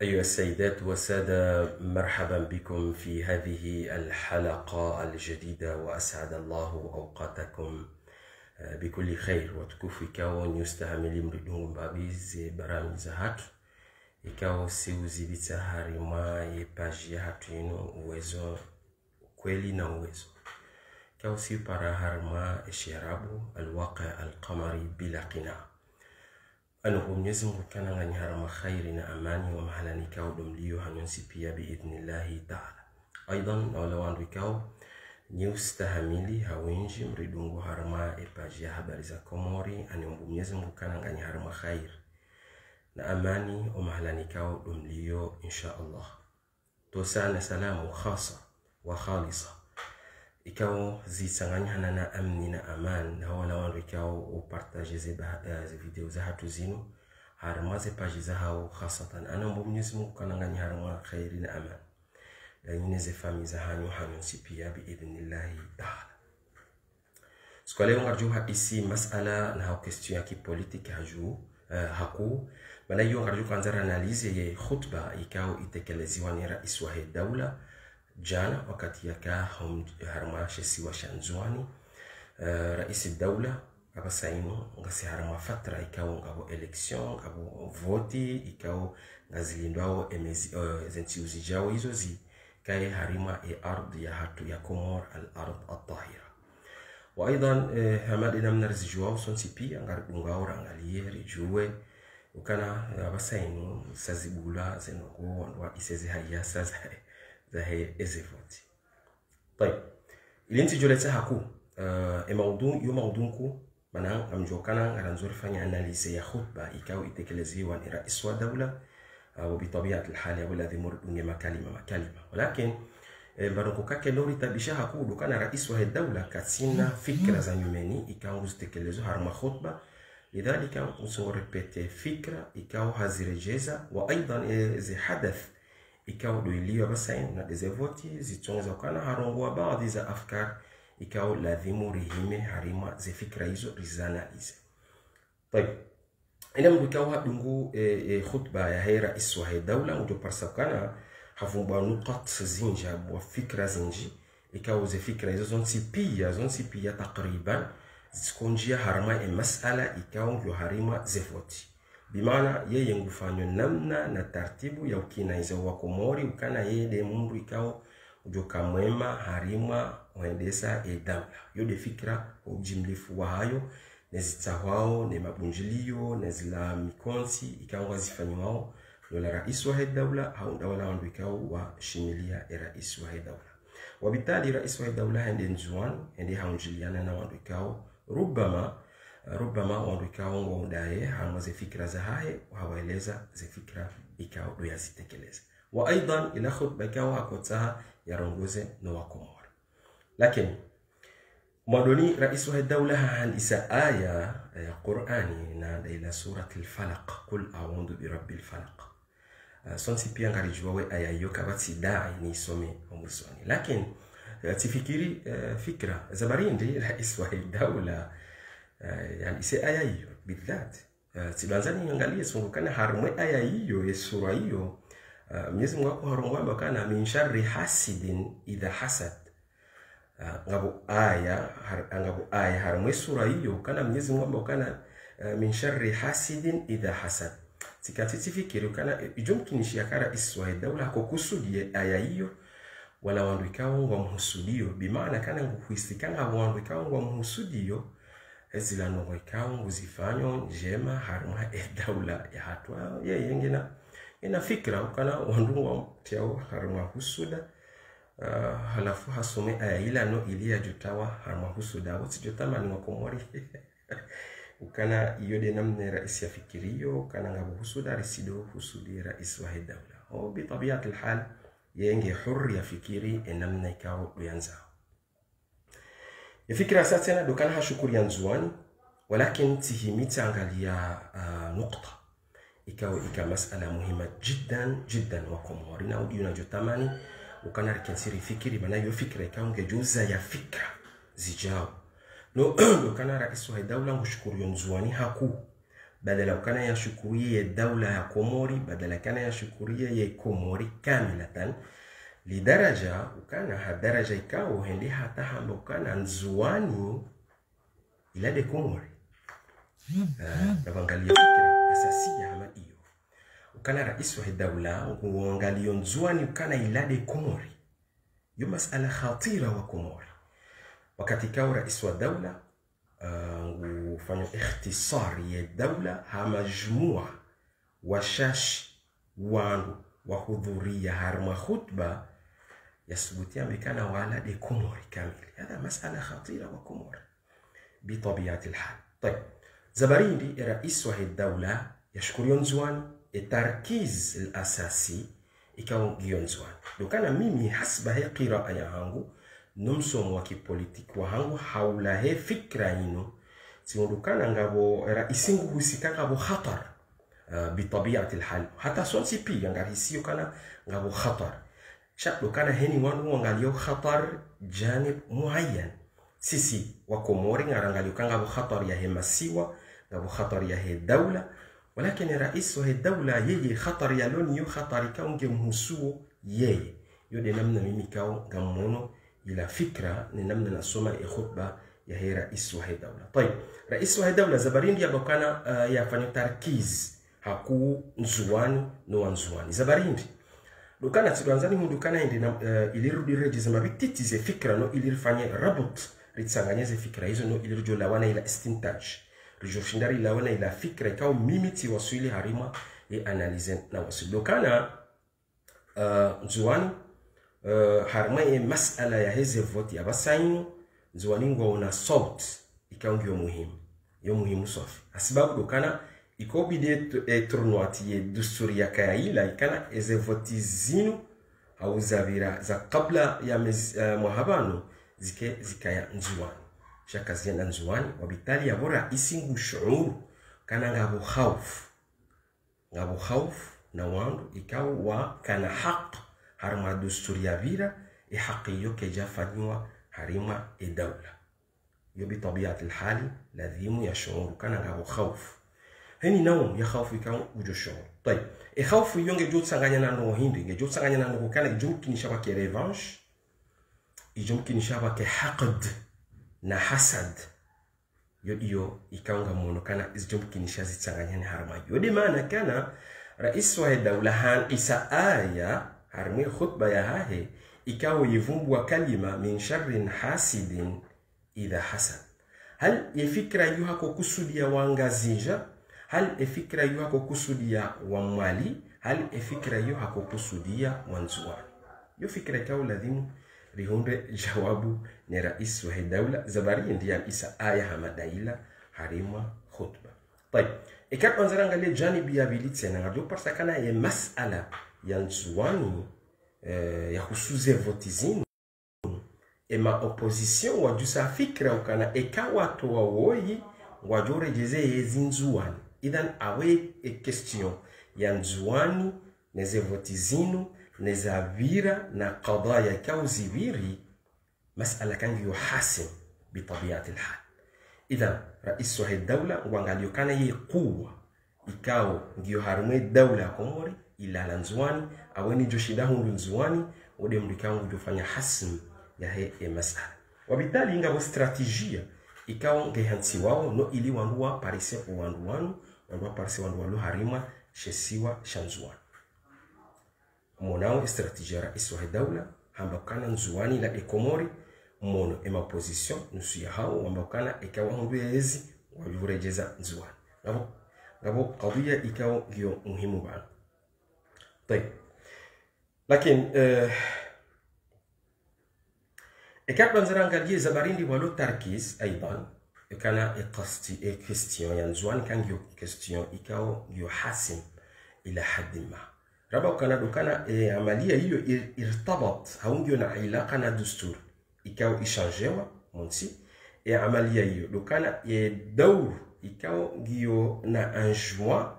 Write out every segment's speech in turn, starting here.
أيها السيدات والسادة، مرحبا بكم في هذه الحلقة الجديدة، وأسعد الله أوقاتكم بكل خير. وتكوفي كاو يستعمل مردون بابيز برامج هاتو ikawa siuzibitsa harima yepaji hatu ino uwezo kweli na uwezo ikawa si para harima ishirabu alwaqi alqamari bila qina anu Mwenyezi Mungu kana ngani harama khairi na amani wa mahalani kao domlio hanonsi pia biidhnillahi ta'ala. Aidan na wale wandu ikao niustahamili hawinji mridungu harama epaji ya habari za Komori. Anu Mwenyezi Mungu kana ngani harama khairi na amani wa mahalani kao domlio insha Allah. Tosana salamu khasa wa khalisa ikao zisanganya hanana amni na aman na wala wandu ikao upartaje ze video za hatu zinu harama ze paji za hao khasatan. Ana Mwenyezi Mungu kana ngani harama khairi na aman yine ze fami za hanyu sipia biidhnillahi ta'ala. Siku leo ngarjuha isi masala na hao question ya kipolitiki haku bala hiyo ngarju kanzara analize ye khutba ikao itekeleziwa ni rais wa dawla jana wakati yaka harama shesi wa shanzwani. Rais dawla abasaino ngasi harama fatra ikao ngabo election ngabo voti ikao ngazilindwao zenti uzijao hizo zi kai harima ardhi ya hatu ya Komor al-ard at-tahira. Wa aidan hamadina mnarzijuwa sonsi pia ngardungao rangalie rijuwe ukana abasaino sazibula zenogo wandwa iseze hayasa za ezevoti. طيب ilinti joleta haku maudunku mana amjokana ngaranzuri fanya analize ya khutba ikao itekeleziwa ni rais wa dawla وبطبيعه الحال والذي مرد مكالمه ولكن baroko kake lori tabisha haku dukana rais wa dawla katsina fikra za nyumeni ikao zitekelezo harma khutba lidhalika usorepete fikra ikao hazirejeza wa aidan zi hadath ikao doiliwa basain na dezevoti zitonza kana harongwa baadhi za afkar ikao ladhimu rihime harima ze fikra hizo rizanalize. طيب ina mbikao hadungu khutba ya rais wa dawla ujo parsakana havumba nuqat zinja wa fikra zinji ikao ze fikra hizo zonsi pia takriban zikonjia harima masala ikao ndio harima zevoti bimaana yeye ngufanywa namna na taratibu ya ukina hizo wa Komori ukana yeye de mundu ikao ujoka mwema harima waendesa dawla yode fikra ujimlifu wa hayo nezitawao ne mabunjilio nezila mikonsi ikao wazifanywa lola rais wa dawla au dawla wandu ikao wa shimilia rais wa dawla. Wabitali rais wa dawla hende nzuan hende haunjiliana na wandu ikao rubama wandu ikao waudaye harma ze fikra za hae wawaeleza ze fikra ikao do yazitekeleza. Wa aidan ila khutba ikao hakotaha yarongoze no wa Komori. Lakini mwadoni rais wa dawla handisa aya ya Qur'ani na ila surat al-Falaq qul a'udhu bi rabbil falaq. Sonsi pia ngarijua we aya hiyo kabati dai ni some umsoni. Lakini tifikiri fikra zabarindi rais wa dawla yani ise aya hiyo bidhat tibanzani angalie sungukana harumwe aya hiyo ya sura hiyo Mwenyezi Mungu wako harumwa bakana min sharri hasidin idha hasad ngabu aya harumwe sura hiyo kana Mwenyezi Mungu bakana min sharri hasidin idha hasad tikati fikiri kana ijumkinishia kara iswa dawla hako kusudie aya hiyo wala wandu ikao wa mhusudio bimaana kana nguhuistikanga wandu ikao wa mhusudio ezila no ikao nguzifanyo njema harma dawla ya hatwa yeye ngina ina fikra ukana wandu wa tiao harma husuda halafu hasome aya ila no ilia jutawa harma husuda usijotama ni wa Komori ukana yode namne rais ya fikirio kana ngabu husuda resido husudi rais wa dawla au bitabiat alhal yenge hurri ya fikiri namna ikao uyanza الفكرة أساساً دو كان هشكر ينزوان ولكن تهميت angalia نقطة إكا مسألة مهمة جدا جدا وكمورنا ودينا جو تماني وكان ركنسيري فكري منا يو فكرة إكاو جوزا يا فكرة زيجاو لو كان رئيس الدولة مشكور ينزواني هاكو badala ukana yashukurie dawla ya Komori, badala kana yashukurie ya Komori kamilatan, lidaraja ukana hadaraja ikao hendi hata hamba ukana nzuani ila de Komori. Nabangalia fikra asasia hama iyo. Ukana rais wa dawla uangalia nzuani ukana ila de Komori. Yo masala khatira wa Komori. Wakati kao rais wa dawla ufanya ikhtisari ya dawla ha majmua washash wanu wahudhuria harma khutba yasubutia mbikana wala de Komori kamili. Hada masala khatira wa Komori بطبيعة الحال. طيب زبريندي رئيس واحد الدولة يشكرون زوان التركيز الأساسي يكون جيون زوان. لو كان ميمي حسب هي قراءة يهانغو نمسوم وكي بوليتيك وهانغو حول هي فكرة إنه سيقولوا كان عندو رئيسين هوسيكا عندو خطر بطبيعة الحال. حتى سون سي بي عندو رئيسيو كان عندو خطر. شاك لو كان هني وانو عندو خطر جانب معين. Sisi wa Komori ngarangali ukanga bu khatar ya hemasiwa na bu khatar ya he dawla, walakin rais wa he dawla yeye khatar ya loni yo khatar kaunge mhusuo yeye yode namna mimi kao ngamono ila fikra ni namna nasoma khutba ya he rais wa he dawla. Tayeb rais wa he dawla Zabarindi abakana yafanya tarkiz haku nzuani no nzuani Zabarindi dukana tsidanzani mundukana indi ilirudi rejiza mabititize fikra no ilirfanye rabut ritsanganyeze fikra hizo no ilirjo lawana ila istintaj rijo shindari lawana ila fikra ikao mimiti wasuli harima analize na wasuli dukana nzuani harma masala ya heze voti abasainu nzuani ngwa salt ikao ngyo muhimu sofi asibabu dukana ikobide tournoati ye dusturi ya kaila ikana eze voti zinu au zavira za kabla ya muhabano zikaya nzuani shakazi ya nzuani wabitali ya bora isingu shuuru kana ngabo khawf na wandu ikau wa kana haq harma dusturi ya vira haqi yoke jafanywa harima dawla yobi tabiat alhali lazima ya shuuru kana ngabo khawf هني نوم يخاف يكون وجوشون. طيب يخاف يونج جود سانغانيا نانو هندي جود سانغانيا نانو كان يمكن يشابه كريفانش يمكن يشابه كحقد نحسد يو يكون غمونو كان يمكن يشازي سانغانيا نهارما يودي ما كان رئيس واحد دولة هان إسا آية هرمي خطبة يا هاي يكاو يفومبوا كلمة من شر حاسد إذا حسد. هل يفكر يوهاكو كسوديا وانغازيجا؟ هل الفكرة يوهاكو كسوديا ومالي؟ هل الفكرة يوهاكو كسوديا وانزوان؟ يو فكرة كاو لازم ريهونر جوابو نرئيس وهي دولة زبارين ديان إسا آية همدايلا harima khutba. طيب ikat wanzaranga le janibi ya bilitse na ngado parce kana ye masala ya nzuani ya husuze votizini ema opposition wa jusa fikra ukana ekawato wa woyi wajore jeze yezi nzuani. Idhan awe question ya nzuani neze votizinu neza vira na qadaya kauzibiri masala kangi yuhasim bitabiat alhal. Idhan rais wa dawla wangalio kana ye kuwa ikao ngiyo harume dawla Komori ila lanzuani aweni joshida hundu nzuani wode mdikao jofanya hasm ya he masala. Wabitali inga strategia ikao ngehansi wao no ili wanduwa parise wanduwanu wanduwa parise wanduwalu harima shesiwa shanzuani. Monao strategia rais wa dawla hambakana nzuani la Komori mono ema position nusu ya hao wambakana ikawa hundu yezi wajurejeza nzuani. Ngabo qadhiya ikao giyo muhimu bana. طيب لكن إكاد بنزران قال زبارين دي ولو تركيز أيضا كان كيستيون يعني زوان كان يو كيستيون إكاو يو حاسم إلى حد ما ربما كان عملية يو ارتبط هون يو علاقة دستور إكاو إشانجوا منسي عملية يو لو كان دور إكاو يو نا أنجوا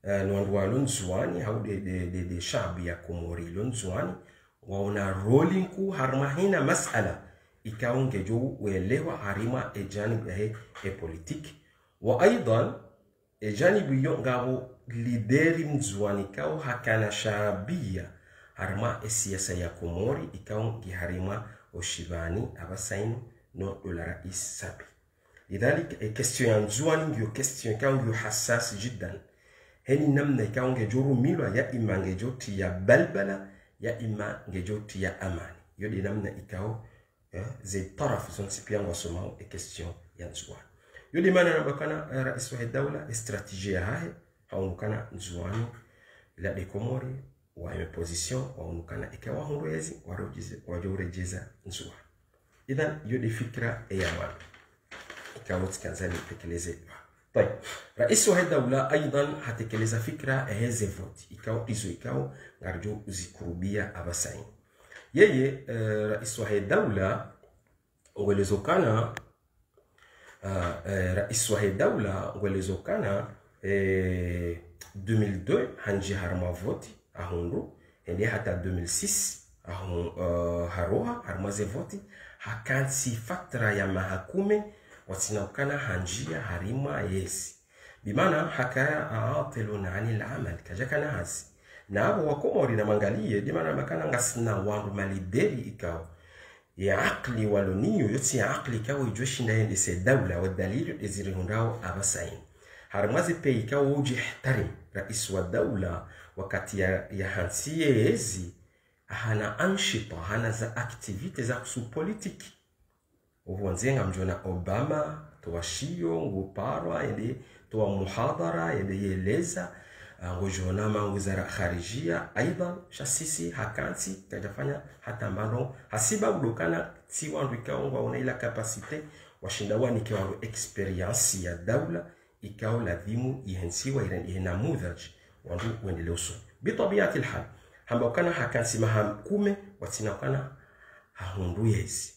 نوانوا لونزواني هاو دي شعب يا كوموري لونزواني وانا رولينكو هرمهينا مسألة إكاون جيجو ويليوا هريما الجانب هي بوليتيك وأيضا janibu iyo ngabo lideri mzuani ikao hakana shaabia harma siasa ya Komori ikao ngiharima oshibani abasainu no dola rais Sabi. lidhalik question ya mzuani ngiyo question ikao ngiyo hassas jiddan. Heni namna ikao ngejuru milwa ya ima ngejoti ya balbala ya ima ngejoti ya amani. Yodi namna ikao ze taraf zonsipiangu wasomao question ya mzuani. Yodi mana nabakana rais wa dawla strategia hae haunukana mzuani la de Komori wa position waunukana ikawa hunduezi wajurejeza mzuani. Idhan yodi fikra yaman ikawa tikanzani tekeleze. طيب رئيس الدولة أيضا هتكلز فكرة هذه فوت إكاو نرجو زكروبية أبسين رئيس الدولة ولزوكانا رئيس الدولة ولزوكانا 2002 هنجي هرما فوتي أهونرو هندي حتى 2006 هروها هرما زي فوتي هكان سي فترة يا محكومة وتناوكنا هنجيا هريما يسي بمعنى حكاية عاطل عن العمل كجاكنا هاسي نابو وكوموري نمانغالية دي معنى مكانا نغسنا وانو ماليديري إكاو يعقلي والونيو يتسي عقلي كاو يجوشي ناين دي سي دولة والدليل يزيرهن راو أبساين هرمازي بي إكاو وجي احترم رئيس والدولة وكاتي يهانسي يزي هانا أنشطة هانا za activite za kusu politiki uwanzenga mjona Obama toa shio nguparwa ende toa muhadara ende yeleza ngojona mawizara kharijia aidha shasisi hakansi tajafanya hata mbano hasiba udokana si wandu ikaongwa ona ila kapasite washindawani kwa wandu experience ya dawla ikao ladhimu ihensiwa ina mudhaj wandu uendeleo so bitabiyati alhal hambokana hakansi mahamkume watinakana hahundu yezi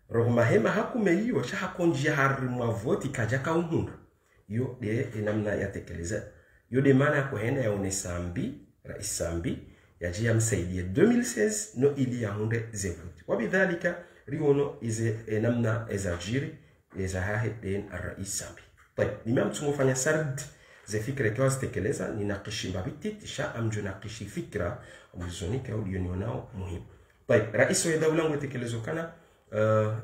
rogma hema hakume hiyo cha hakonjia harimwa voti kajaka uhundu yo de namna yatekeleza yo de maana kuhenda yaone Sambi rais Sambi yajia msaidie 2016 no ili ya hunde zevoti wabidhalika riono ize namna ezajiri ezahahe den rais Sambi. طيب nimam tumofanya sard ze fikra kwa zitekeleza ninakishimba bititi sha amjunakishi fikra mlizonika ulionao muhimu. طيب rais wa dawla ngwetekelezo kana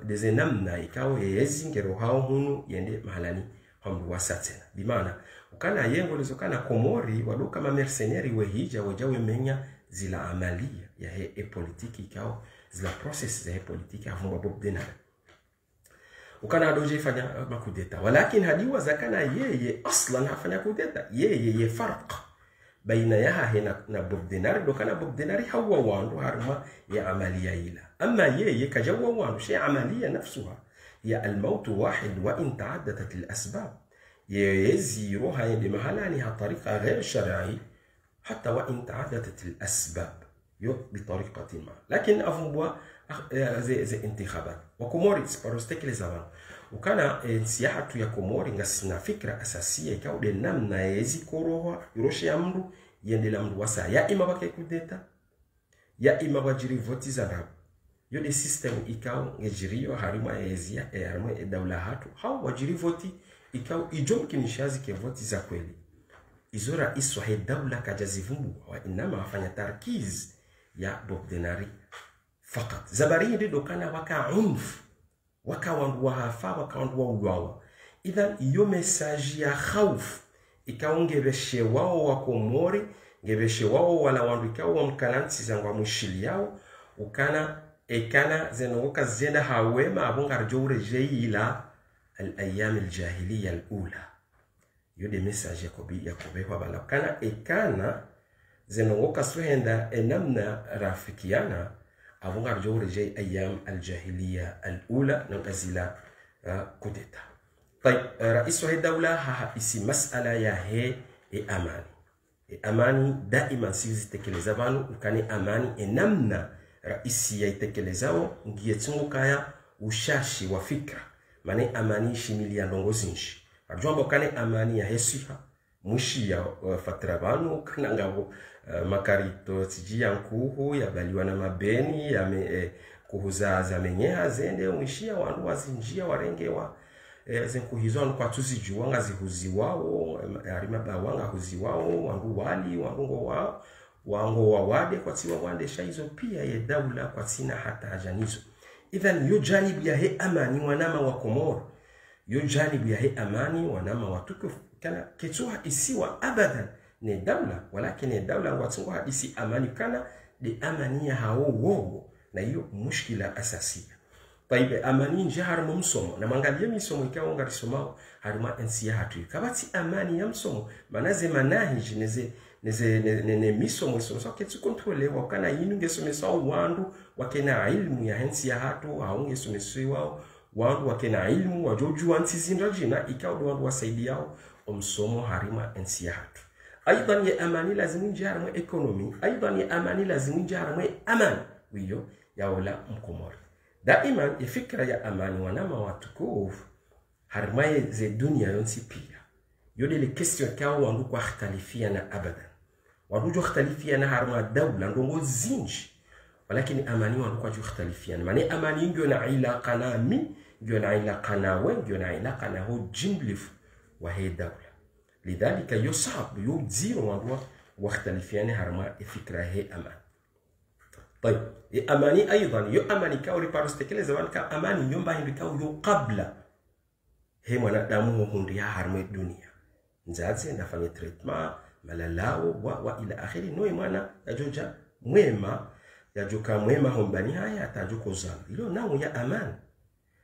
deze namna ikawo yezingero hao hunu yende mahalani hambu wasatena bimana ukana yengo lizokana Komori waduka ma mercenaires wehija wajawe menya zila amalia ya he politiki ikawo zila process za he politiki havumba Bob Denard ukana doje fanya makudeta walakin hadiwa zakana yeye aslan hafanya kudeta yeye farq baina yaha hena na Bob Denard dokana Bob Denard hawa wandu harma ya amalia ila أما كجوا وانو شيء عملية نفسها هي الموت واحد وإن تعددت الأسباب يزيروها يدي محلانها طريقة غير شرعية حتى وإن تعددت الأسباب بطريقة ما لكن أفنبوا زي انتخابات وكوموري سباروستيك لزمان وكان سياحة يا كوموري نسنا فكرة أساسية كاو دي نمنا يزي كوروها يروشي أمرو يندي الأمرو وسا يا إما باكي كوديتا يا إما باجري فوتي زراب yo de system ikao ngejirio harima ezia harima dawla hatu hao wajiri voti ikao ijom kinishazi ke voti za kweli izora iswa he dawla kajazivumbu wa inama wafanya tarkiz ya Bob Denard fakat zabari ndido kana waka unf waka wandu wahafa waka wandu waudwawa idhan iyo message ya khawf ikao ngebeshe wao wa Komori ngebeshe wao wala wandu ikao wa mkalansi zangwa mwishili yao ukana ekana zenoka zenda hawema abunga rjore jeila al-ayyam al-jahiliya al-ula yode message ya kubekwa bala kana ekana zenoka suhenda enamna rafikiana abunga rjore jei ayyam al-jahiliya al-ula nangazila kudeta. طيب رئيس الدولة ها isi masala ya he amani daima sisi tekeleza banu ukani amani enamna raisi ya itekelezao ngiyetungu kaya ushashi wa fikra mane amani shimili ya ndongozi nshi arjombo kane amani ya hesiha mushi ya fatrabanu kana ngabo makarito tijia nkuhu ya baliwa na mabeni ya kuhuza za menyeha zende mwishia wandu wazinjia warengewa zenkuhizwa kwa tuzijua nga zihuzi wao harima bawanga huzi wao wangu wali wangu wawade kwa tiwa wande shaizo pia ye daula kwa tina hata ajanizo. Idhan yo janibu ya he amani wanama wa Komoro, yo janibu ya he amani wanama wa tukufu kana ketuha isiwa abadan ne daula, walakini ne daula watunguha isi amani kana de amani ya hao wowo, na hiyo mushkila asasia. Paibe amani nje harimo msomo, na mangalia misomo ikawa ngarisomao harima ensi ya hatu. Kabati amani ya msomo, manaze manahiji neze misomo isomo so ketu kontrole wakana yinu ngesomesa wandu wakena ilmu ya ensi ya hatu, haunge somesui wao wandu wakena ilmu wajoju wantizinda jina ikawa wandu wasaidi yao omsomo harima ensi ya hatu. Aidan ya amani lazimu nje harimo ekonomi, aidan ya amani lazimu nje harimo amani wiyo ya ola Mkomori. Daiman ya fikra ya amani wanama watukufu harimaye ze dunia yonsi pia. Yode le question kao wangu kwa khtalifia na abadan. Wangu jo khtalifia na harima daula ndongo zinji. Walakini amani wangu kwa jo khtalifia na. Mani amani ngyo na ilaqa na mi, ngyo na ilaqa na we, ngyo na ilaqa na ho jimblifu wa he daula. Lidhalika yo sahabu, yo dziro wangu wa khtalifia na harima fikra he amani. طيب اماني ايضا يو اماني كاو ريبارستيكل زمان كا اماني يوم باين بكاو يو قبل هي mwanadamu hundia harma dunia nzaze nafanya treatment malalao wa ila akhiri no mwana yajoja mwema yajoka mwema hombani haya atajuko zambi ilo nao ya amani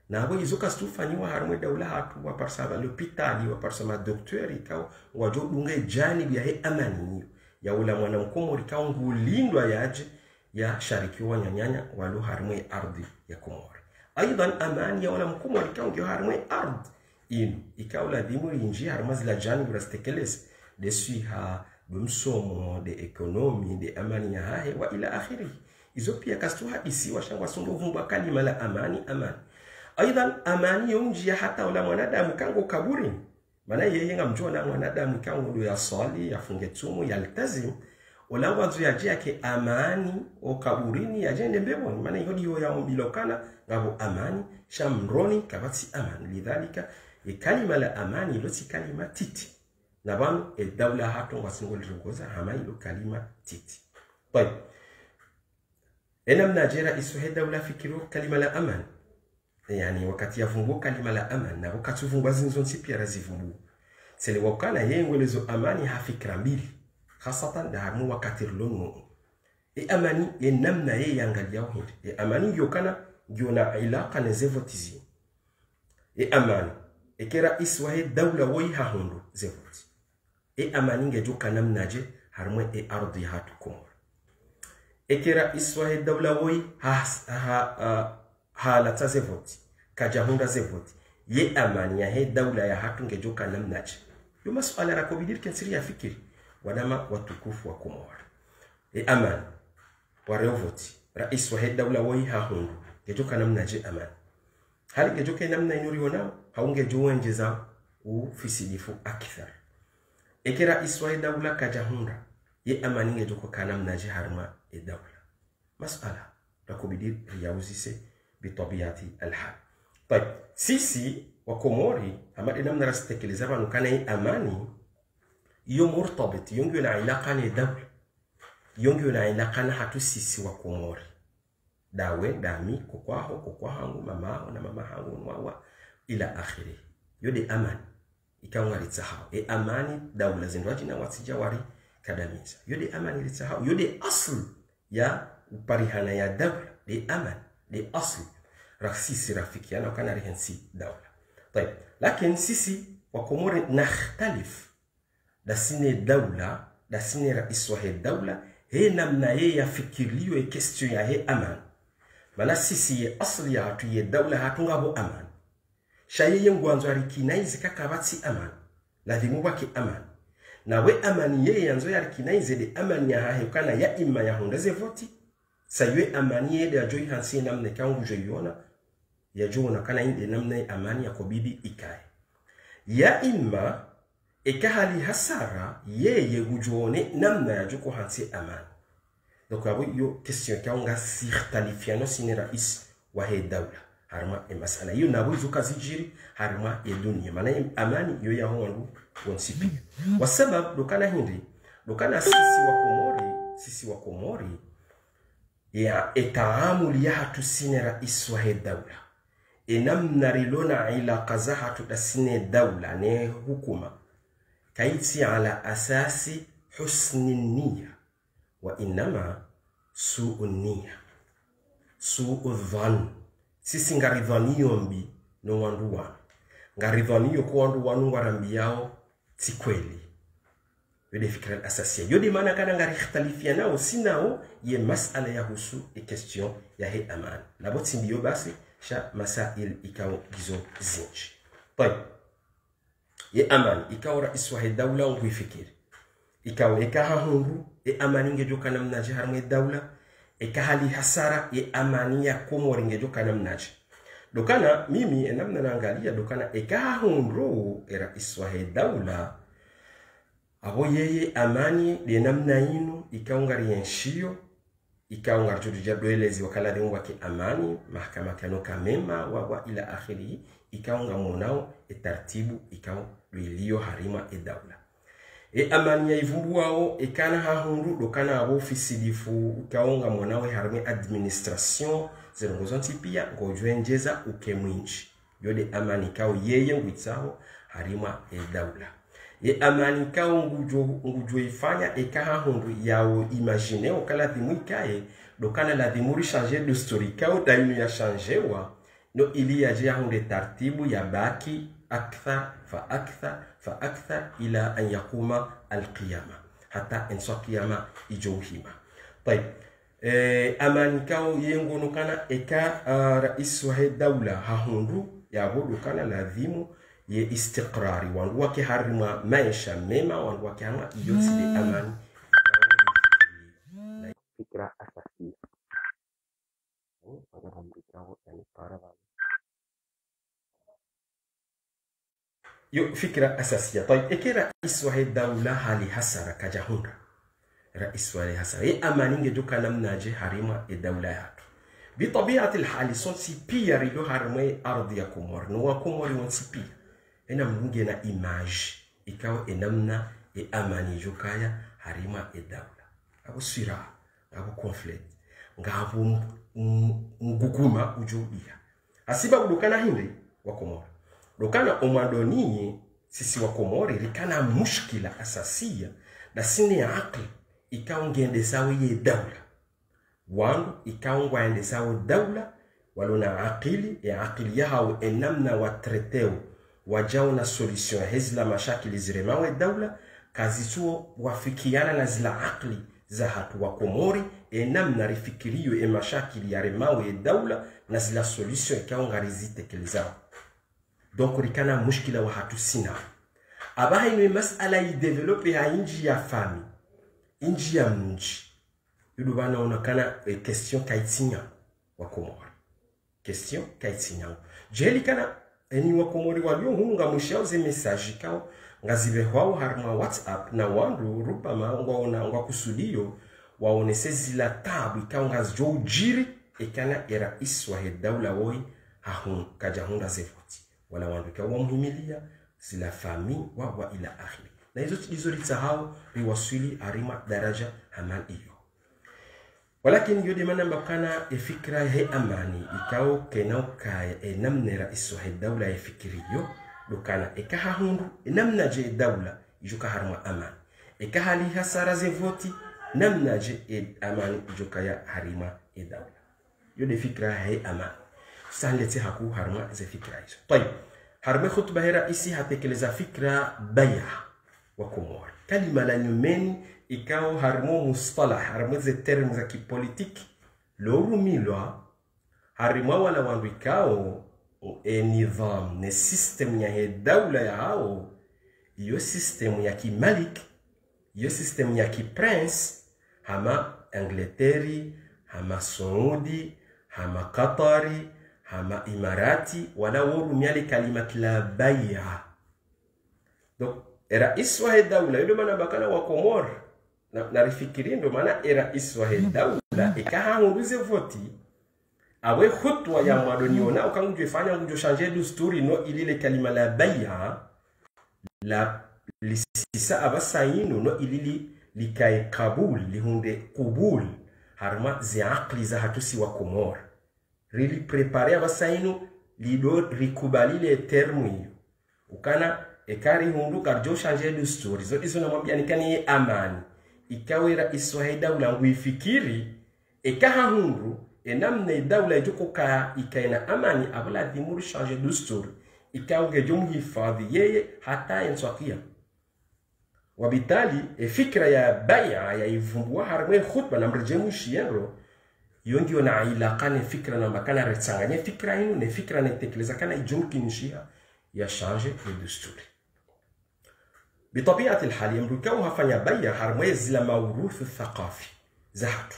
na abo izoka stufanywa harma daula hatu wa parsaba l'hôpital wa parsama docteur ikao wajodunga jani ya he amani ya ula mwana Mkomori kao ngulindwa yaje ya shariki wa nyanyanya walu harmwe ardhi ya Komori. Aidan amani ya wala Mkomori kao ngyo harmwe ardhi inu ikaw la dimuri inji harma zila jani brastekeles de suiha bumsomo de ekonomi de amani ya hahe wa ila akhiri izo pia kastu hadisi wa shangwa sungo vumba kalima la amani. Aidan amani yonji ya hata wala mwanadamu kango kaburi mana yeye ngamjua na mwanadamu kango ya sali ya fungetumu ya altazim wala wanzu ya yake amani o kaburini ya jende mbeboni maana yodi yo ya ombilokana ngabo amani shamroni kabati amani. Lidhalika kalima la amani loti kalima titi na banu daula hato wasingo lirongoza hama ilo kalima titi. طيب enam najera isuhe daula fikiru kalima la amani, yani wakati ya fungu kalima la amani na wakati fungu zinzo pia razivumbu sele wakana yengwelezo amani hafikra mbili khasatan da harmu wakati lono amani namna yangalia hindi amani yokana yona ilaqa na zevotizi amani ekera iswahe daula woi hahondo zevoti amani ngejuka namna je harmu ardhi hatu Komoro ekera iswahe daula woi halata zevoti kajahunda zevoti amani ya he daula ya hatu ngejuka namna je yo masuala rakobidir kensiri ya fikiri wadama watukufu wa Komoro amani warevoti rais wa daula woi hahondo ngejuka namna je amani hali ngejuka namna inuri wana haungejuwa njeza ufisidifu akithar ekera iswa daula kajahunda amani ngejuka kanamna je harma daula masala rakobidir yauzise bitabiyati alhal. طيب sisi wa Komori amadi namna rastekeleza banu kana amani iyo murtabit yongo na ilaqa ni daula yongo na ilaqa na hatu sisi wa Komori dawe dami kokwahangu mama na mama hangu nwawa ila akhiri yode amani ikawa ritsaha amani daula zinwaji na watijawari kadamiza yode amani ritsaha yode asl ya uparihana ya daula de amani de asl raksisi rafikiana kana rihensi daula. طيب لكن sisi wa Komori nakhtalif da sine daula da sine rais wa daula namna ya fikiriyo question ya amani mana sisi asli ya hatu daula hatungabo amani shaye ngwanzo arikinaize kakabati amani lazimu wake amani na we amani yanzo arikinaize de amani ya hahe kana ya imma ya honda zevoti saywe amani ya joy hansi namna kangu joyona ya jona kana inde namna amani ya kobidi ikae ya imma ekahali hasara yeye gujone namna ya juko hansi amani. Donc abo yo question kaunga sirtalifiano sine rais wa he daula harma masala hiyo nabo izo kazijiri harma ya dunia maana amani yo ya wandu wonsipi wasabab dokana hindi dokana sisi wa Komori ya etaamuli ya hatusine rais wa dawla enamna rilona ila qazaha tudasine dawla ne hukuma kaiti ala asasi husni niyya wa inama su'u niyya su'u dhann sisi ngaridhaniyo mbi no wandu wanu ngaridhaniyo kwa wandu wanu ngarambi yao si kweli yode fikra al-asasiya yode maana kana ngari ikhtalifiana nao sinao ye masala ya husu e question ya he aman la boti ndiyo basi sha masail ikao gizo zinji طيب ye aman ikao rais wa dawla nguifikiri ikao ekaha hundu e amani ngejoka namna harmu dawla ekahali hasara ye amani ya Komori ngejoka namna dokana mimi namna naangalia dokana ekaha hundu e rais wa dawla abo yeye amani de namna inu ikaungari yenshio ikaungar juja doelezi wakala de wake amani mahakama kano kamema wa ila akhiri ikaunga monao etartibu ikao doilio harima dawla amani ya ivumbuao ekana hahundu dokana abo ofisi difu ikaunga monao harime administration zerongozonti pia ngojwenjeza ukemwinchi yode amani kao yeye ngwitsaho harima dawla ye amani kao ngujo ifanya ekaha hundu yao imagine okala dimwikae dokana la dimuri changer de story kao dainu ya changewa no ili yaje hunde tartibu ya baki akthar fa akthar ila an yakuma alqiyama hata enso qiyama ijohima طيب amani kao yengo nokana eka rais wa dawla hahundu yabo dokana ladhimu ye istiqrari wandu wake harima maisha mema wandu wake harima yotsi de amani na fikra asasi yo fikra asasiya طيب ekira iswa dawla hali hasara kajahunda rais wa hasara ye amani ngejoka namnaje harima dawla yatu bitabiati alhali sonsi pia rido harima ardhi ya Komori no wa Komori wonsi pia ena munge na image ikawa enamna amani jokaya harima dawla abo sira abo conflict ngabo ngukuma ujubia asiba udokana hindi wa Komori dokana omadoni sisi wa Komori rikana mushkila asasiya da sini ya akli ikawa ngende sawa ye dawla wangu ikawa ngende sawa dawla walona akili ya akili yao enamna wa treteo wajao na solution hezla mashakili ziremawe dawla kazi suo wafikiana na zila akli za hatu wa Komori namna rifikirio mashakili ya remawe dawla na zila solution ikawa ngarizite kelizao donc rikana mushkila wa hatu sina abaha ino masala yi develope ha inji ya fami inji ya mnji yudu bana onakana question kaitinya wa Komori question kaitinya jeli kana eni wa Komori walio hunga mushao ze message kao ngazibe hwao harma WhatsApp na wandu rupama ngwa kusudio waonese zila tabu ikao ngazjo ujiri ekana era iswa dawla woi hahun kajahunda zevoti wala wandu kwa muhimilia zila fami wa ila akhiri na hizo litahao riwasili arima daraja haman iyo walakin yode mana mbakana fikra he amani ikao kenao kaya namne rais wa dawla fikiriyo dokana ekaha hundu namna je dawla ijuka harma amani ekahali hasara zevoti namna je amani ijuka ya harima dawla yode fikra he amani sanlete haku harma ze fikra hizo طيب harma khutba he raisi hatekeleza fikra baya wa Komori kalima la nyumeni ikao harmo mustalah harmo ze term za kipolitiki lorumilwa harima wala wandu ikao nidham ne system ya dawla ya hao iyo system ya kimalik iyo system ya kiprince hama Angleteri hama Saudi hama Qatari hama Imarati wala worumiale kalima kila baya donc rais wa dawla yule mana bakana wa Komori na rifikiri ndo maana rais wa dawla ikahanguze voti awe khutwa ya mwadoniona ukangu fanya njo changer dusturi no ilile kalima la bay'a la lisisa abasainu no ilili likai kabul lihunde kubul harma ziaqli za hatusi wa Komor rili prepare abasainu lido rikubalile termu hiyo ukana ekari hundu karjo changer dusturi zo izo namwambia nikani amani ikawera iswahe daula nguifikiri ekaha hundu enamne daula joko ka ikaina amani abala dimuru changer dusturi ikawge jumhifadhi yeye hata enswakia wabitali fikra ya baya ya ivumbua harmwe khutba na mrejemu shienro yondio na ilaqane fikra na makana retsanganye fikra hinu ne fikra na tekeleza kana ijumkinishia ya changer le dusturi بطبيعة الحال يمركوها فنيا بيا هرمي زل موروث الثقافي زهد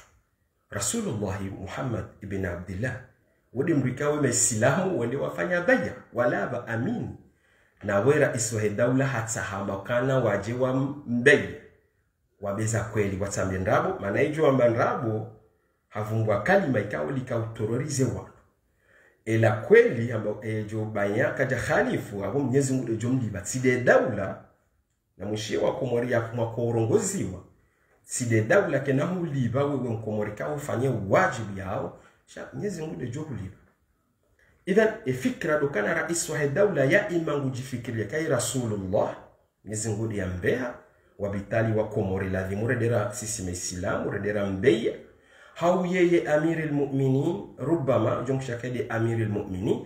رسول الله محمد ابن عبد الله ودي مركوه ما السلام ودي وفنيا بيا ولا بأمين ناويرا إسوه الدولة هتسحما كان واجوا مبيا وبيزا كويلي واتسامين رابو ما نايجوا من رابو havungwa kalima ikawa likautororize wanu ela kweli ambao ejo banya kaja khalifu abo Mwenyezi Mungu ejo mliba side daula na mwishe wa Komori ya kurongoziwa side daula kenahu liba wewe mkomori ka ufanye wajibu yao sha Mwenyezi Mungu ejo kuliba idhan fikra dokana rais wa daula ya imangu jifikiria kai Rasulullah Mwenyezi Mungu ya mbeha wabitali wa Komori lazima redera sisi maislamu redera mbeya هاو يي أمير المؤمنين ربما جنكشا كدي أمير المؤمنين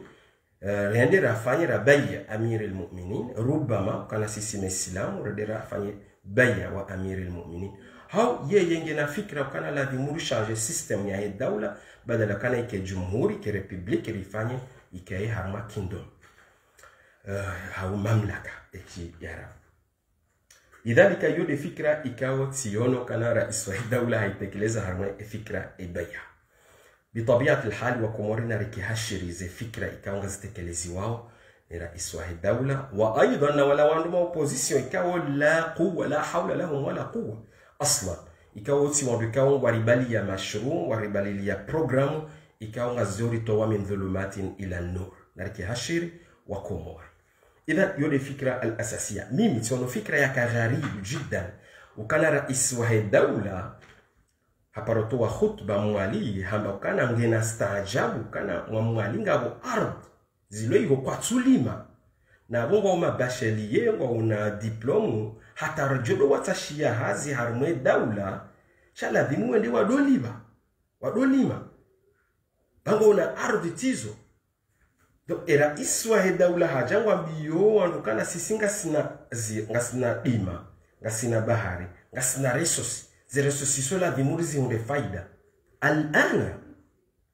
رندي رافاني ربي أمير المؤمنين ربما كان سيسي الإسلام رندي رافاني بي وأمير المؤمنين هاو يي ينجنا فكرة وكان لازم مرشاج السيستم يا الدولة بدل كان يك جمهوري كريبوبليك ريفاني يكاي هرما كيندوم هاو مملكة إكي يارا لذلك يود فكرة إكاو تسيونو كان رئيس الدولة هيتكلزها هرمي فكرة إبايا بطبيعة الحال وكمورنا ركي هاشري زي فكرة إكاو غزتكلزي واو رئيس الدولة وأيضا ولو عندما أوبوزيسيون إكاو لا قوة لا حول لهم ولا قوة أصلا إكاو تسيوان بكاو وربالية مشروع وربالية بروغرام إكاو غزوري توا من ظلمات إلى النور نركي هاشري وكمور إذا يولي فكرة الأساسية ميمي تسونو فكرة يكا غريب جدا وكان رئيس الدولة هبارتوا خطبة موالي هما وكان مغينا استعجاب وكان موالي ngabo ard ziloi go kwa tsulima na bongo ma bachelier ngo na diplome hata rajolo watashia hazi harmwe daula shala dimu ndi wadolima bango na ard tizo do era iswa daula hajangwa biyo wandukana sisinga sina dima ngasina bahari ngasina resource ze resources sola dimurizi hunde faida alana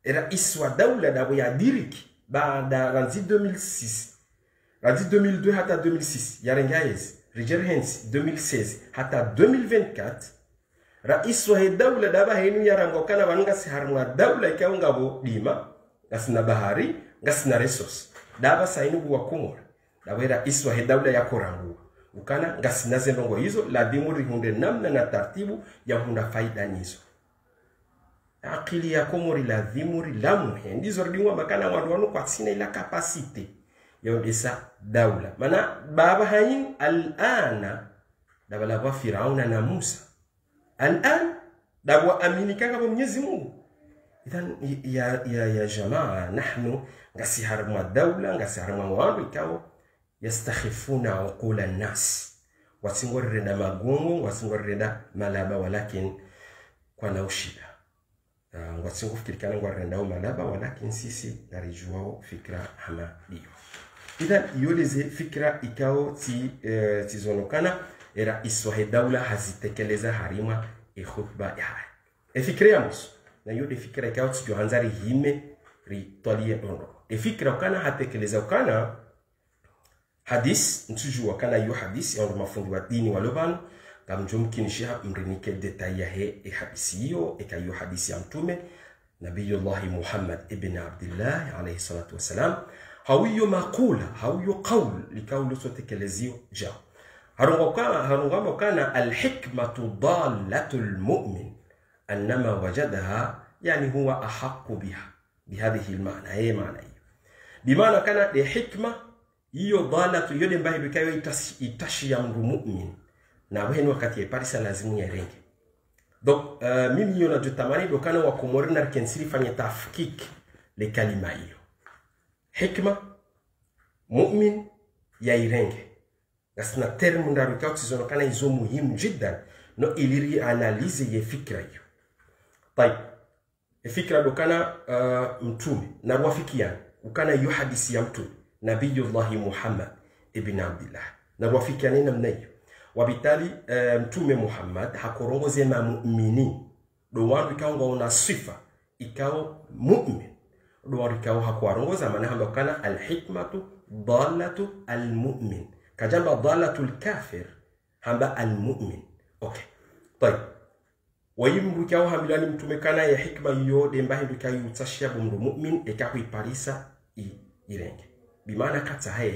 era iswa daula dabo ya diriki baada ranzi 2006 ranzi 2002 hata 2006 yarengaez Rigerhens 2016 hata 2024 rais wa daula daba henu yarango kana banunga si harmwa daula ikaunga bo dima ngasina bahari ngasina resource daba sainu wa Komori daba rais wa daula ya korangu ukana ngasina zendongo hizo lazima rihunde namna na taratibu ya hunda faida nizo akili ya Komori lazima rilamu ndizo rdiwa makana wandu kwa sina ila capacity yondesa daula mana baba hayin alana daba la Firauna na Musa الآن دعوة أمينيكا قبل ميزمو إذن يا جماعة نحن نسيهر مع الدولة نسيهر مع وابكاو يستخفون عقول الناس وسنور ردا مغونغو وسنور ردا ملابا ولكن كوناوشيدا وسنور فكر كان ورندا ملابا ولكن سيسي نرجوه فكرة هما ديو إذن يوليزي فكرة إكاو تي زونوكانا era iswahe daula hazitekeleza harima khutba yae efikiriamos na yode fikira ikawa tujohanzari hime ritwalie dondo efikira kana hatekeleza kana hadis ntujua kana yo hadis ya mafundi wa dini walobano kamjumkinisha mrinike detail ya he hadisi hiyo ekayo hadisi ya mtume nabiyullah Muhammad ibn Abdullah alayhi salatu wasalam hawiyo maqula hawiyo qawl likawlu sotekelezio jao هرغم كان الحكمة ضالة المؤمن أنما وجدها يعني هو أحق بها بهذه المعنى هي معنى بمعنى كان دي حكمة hiyo dhalatu yode mbaye bikayo itashi ya mru mu'min na wenu wakati ya parisa lazimu ya renge. Donc mimi yona jutamani dokana wa Komori na kensiri fanya tafkik le kalima hiyo hikma mu'min ya irenge nasina termu ndaruka utizonokana hizo muhimu jiddan no iliri analize ye fikra hiyo. طيب fikra dokana mtume na wafikiana ukana hiyo hadithi ya mtume Nabiyullah Muhammad ibn Abdullah na wafikiana namna hiyo. Wabitali mtume Muhammad hakorongoze na mu'mini do wandu ikawa una sifa ikawa mu'min do wandu ikawa hakuwarongoza maana hamba kana alhikmatu dallatu almu'min kajamba dallatu alkafir hamba almu'min. Okay, طيب wayimbu ikawa hamilani mtume kana ya hikma hiyo demba hindu ikawa utashia bumru mu'min ikawa iparisa irenge bimaana kata haya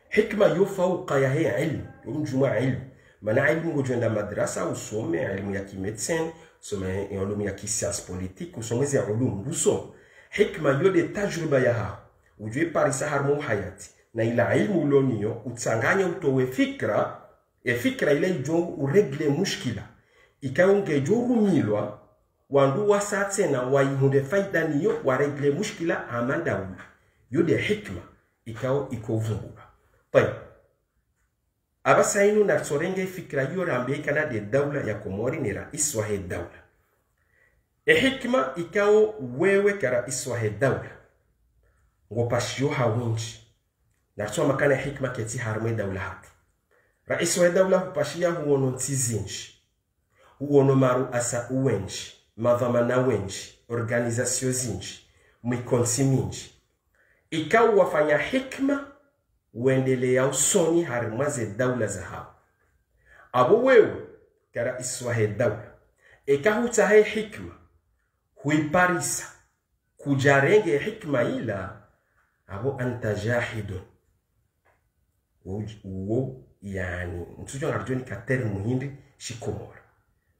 hikma yofauka ya haya ilmu yomjuma ilmu maana ilmu ujenda madrasa usome ilmu ya kimedicine usome ilmu ya kiscience politique usome za ulum usome hikma yode tajriba ya hao ujue parisa harmu hayati na ila ilmu uloniyo utsanganya utowe fikra fikra ile ijo uregle mushkila ikawa ungejoru milwa wandu wasatse na waihunde faida niyo waregle mushkila amanda yode hikma ikawa ikovumbura. طيب abasainu na sorenge fikra hiyo rambe kana de daula ya Komori ni rais wa daula hikma ikawa wewe ka rais wa daula ngopashio hawunji na tsoma kana hikma keti harme daula hatu rais wa daula kupashia huono ntizinji huono maru asa uwenji madhamana wenji organizasio zinji mwikonsi minji ikawa wafanya hikma uendelea usoni harimaze daula za hao abo wewe kara iswahe daula ikahuta hai hikma huiparisa kujarenge hikma ila abo anta jahidun uwo yani mtujo narjoni kateri muhindi shikomora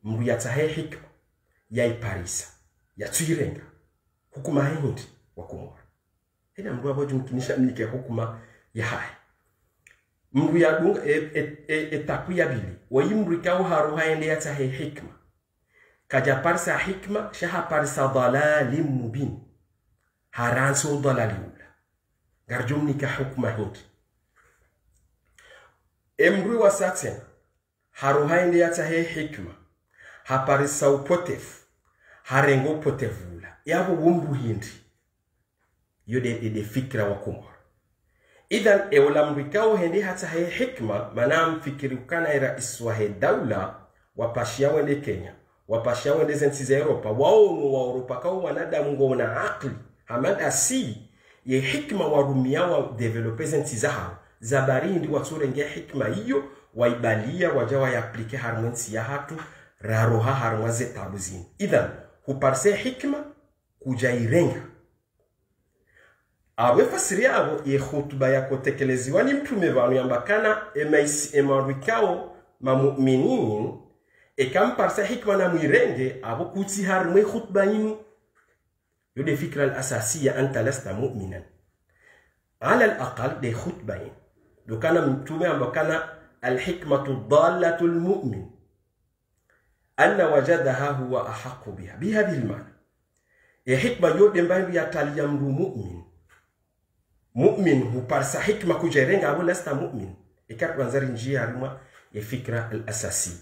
mru yatahe hikma ya iparisa ya tuirenga hukuma hindi wakomora hina mru aboju mkinisha mnike hukuma ya hai mru ya dung etapu ya bili wayimru ikaw haru haende yatahe hikma kaja parsa hikma shaha parsa dalalim mubin haranso dalaliula garjumnika hukma hindi emru wasaten haru haende yatahe hikma haparisa upotefu harengo potevula yabo wumbu hindi yode de fikra wa Komoro. Idhan ewlamrikao hendi hata hei hikma manam fikiri ukana rais wa daula wapashia wende Kenya wapashia wende zensi za Europa waonu wa Europa kao wanadamu ngona akli hamada si ye hikma warumia wa develope zensi za hao zabari ndi waturenge hikma hiyo waibalia wajawa ya aplike harmonsi ya hatu raroha harmaze tabuzini. Idhan huparse hikma kujairenga awe fasiria abo ye khutba yako tekeleziwa ni mtume vanu yambakana emarikao mamu'minin ekamparsa hikma na mwirenge abo kuti harmwe khutba yinu yode fikra al-asasiya anta lasta mu'minan ala al-aqal de khutba yin dokana mtume ambakana al-hikmatu dallatu al-mu'min anna wajadaha huwa ahaqu biha bihadhihi al-ma'na ye hikma yode mbayo yatalia mru mu'min mu'min huparsa hikma kujerenga abo lasta mu'min ikatwa nzari njia harima ya fikra al-asasi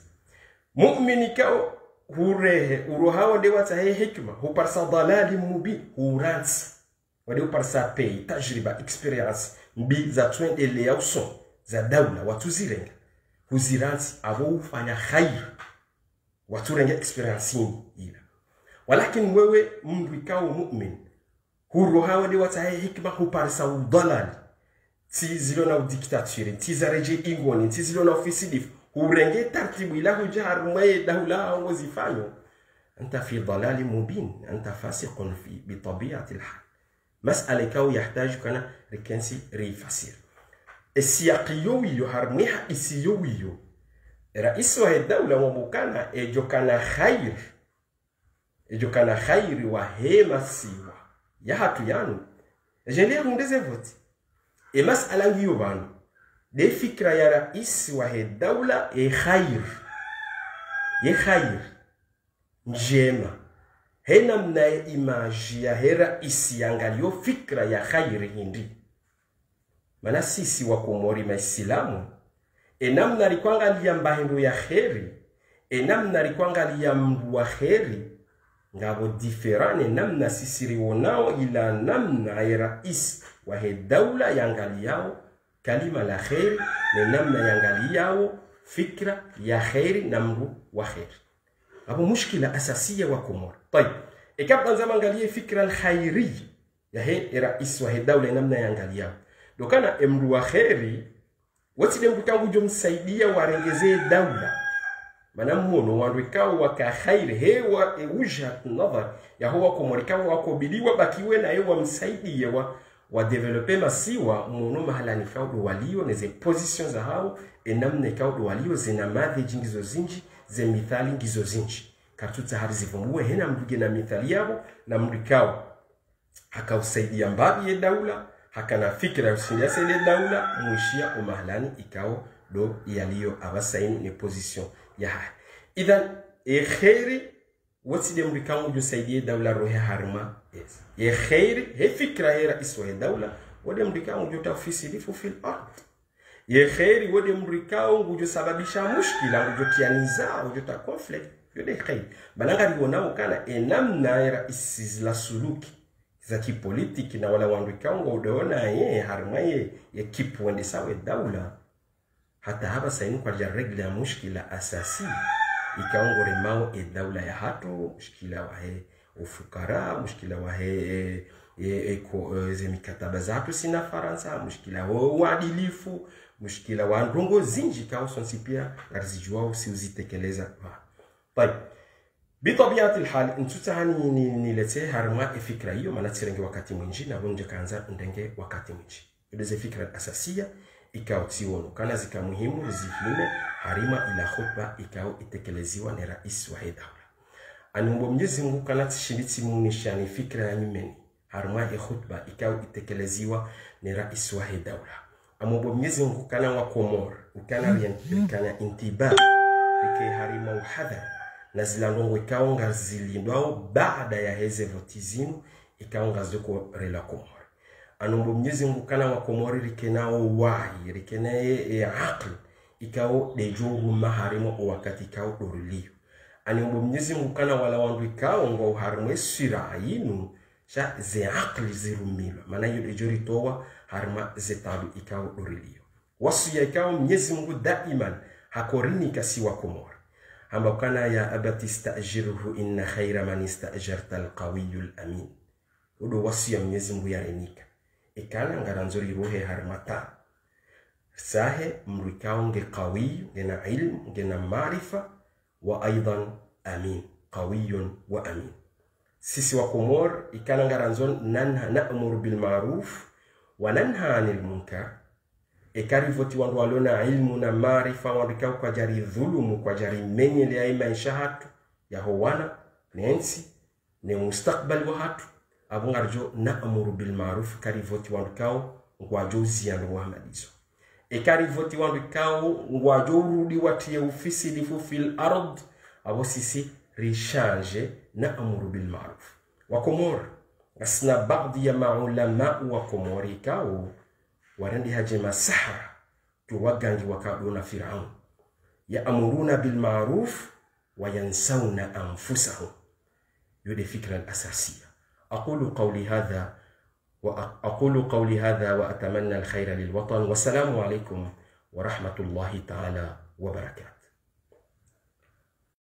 mu'min ikao hurehe urohawa de watahe hikma huparsa dalali mubin huransi wade huparsa pay tajriba experience mbi za twende leyauson za daula watuzirenga huziransi abo ufanya khair waturenga experience ila walakin wewe mndu ikao mu'min hurohawa de watahe hikma huparsa udalali tizilona udiktature tizareje ingoni tizilona ofisidif hurenge tartibu ila hujar mwe daula wazifanyo anta fi dalal mubin anta fasiqun fi bi tabi'ati al-hal mas'ala kaw yahtaju kana rikensi rifasir السياقيوي يهرميها إسيويو رئيس الدولة ومكانا إجو كان خير وهيما سيوا ya hatu yanu jende rundeze voti e masala ngiyo banu de fikra ya rais wa he daula e khair njema hena mna image ya he rais yangalio fikra ya khair hindi mana sisi wa Komori maislamu enamna likwangalia mbahendo ya kheri enamna likwangalia mdu wa kheri ngabo diferane namna sisi rionao ila namna ya rais wa he daula yangaliao kalima la kheri na namna yangaliao fikra ya kheri na mdu wa kheri abo mushkila asasiya wa Komori. طيب ikabda nzama angalie fikra al-khairi ya he rais wa he daula namna yangaliao dokana mdu wa kheri watile mbukangu jomsaidia warengezee daula mana muono wandwekao waka khairi hewa ujhat nadhar ya huwa Komorikao wakobiliwa bakiwe na hewa msaidia wa develope masiwa muono mahalani kao walio neze position za hao enamne kao walio zina madhe jingizo zinji ze mithali ngizo zinji kartuta hari zivumbue hena mduge na mithali yao na mrikao haka usaidia mbabi ye daula haka na fikira usindia sele daula mwishia umahalani ikao do yaliyo abasaini ne position ya hai idhan khairi watide mrikao jusaidie daula rohe harma yes khairi he fikra he rais wa daula wade mrikao jotafisi lifu fil ard khairi wade mrikao josababisha mushkila jotianiza jota conflict yode khairi balanga rionao kana enamna ya rais la suluki za kipolitiki na wala wandikao udeona harma ye kipu wende sawe daula hata haba saini kwa regla ya mushkila asasi ikaongore mao daula ya hatu mushkila wahe ufukara mushkila wahe ze mikataba za hatu sina Faransa mushkila uadilifu mushkila wa ndongo zinji kao sonsipia ngarizijua usiuzitekeleza طيب بطبيعه الحال ntutahani nilete harma fikra hiyo maana tirenge wakati mwingi na bonje kanza ndenge wakati mwingi ile fikra asasiya ikao tiono kana zika muhimu zihime harima ila khutba ikao itekeleziwa na rais wa daula anumbo Mwenyezi Mungu kana tishinditi munishani fikra ya mimeni harima ya khutba ikao itekeleziwa na rais wa daula amumbo Mwenyezi Mungu kana wa Komor ukana kana intiba ikay harima uhadha na zilandongo ikao ngazilindwao baada ya heze votizinu ikao ngazoko rela Komor anombo Mwenyezi Mungu kana wa Komori rikenao wahi rikenaye aql ikao dejogu maharimo wakati ikao doriliyo anombo Mwenyezi Mungu kana wala wandu ikao ngo harimo sira yinu sha ze aql zirumilo maana hiyo dejori towa harima zetabu ikao doriliyo wasu ya ikao Mwenyezi Mungu daiman hakorini kasi wa Komori amba kana ya abati stajiruhu inna khayra man istajarta alqawiyul amin udo wasu ya Mwenyezi Mungu yarenika ikana ngaranzuri rohe harmata sahe mrikao nge qawi ngena ilm ngena maarifa wa aidan amin qawiyun wa amin sisi wa Komor ikana ngaranzon nanha na'muru bil ma'ruf wa nanha 'anil munkar ekarivoti wandu walona ilmu na maarifa wandikao kwa jari dhulumu kwa jari menyele ya maisha hatu ya howana nensi ne mustakbal wa hatu abungarjo na'muru bil ma'ruf karivoti wandikao ngwajo ziano wa madizo ekarivoti wandikao ngwajo rudi watie ofisi lifu fil ard abo sisi rechange na'muru bil ma'ruf wa Komor asna baadhi ya maulama wa Komori kao warandi haje masahara tuwagangi wakadona Firaun ya amuruna bil ma'ruf wa yansawna anfusahum yode fikra al-asasiyya aqulu qawli hadha wa atamanna al-khayra lil watan wa salamu alaykum wa rahmatullahi ta'ala wa barakatuh.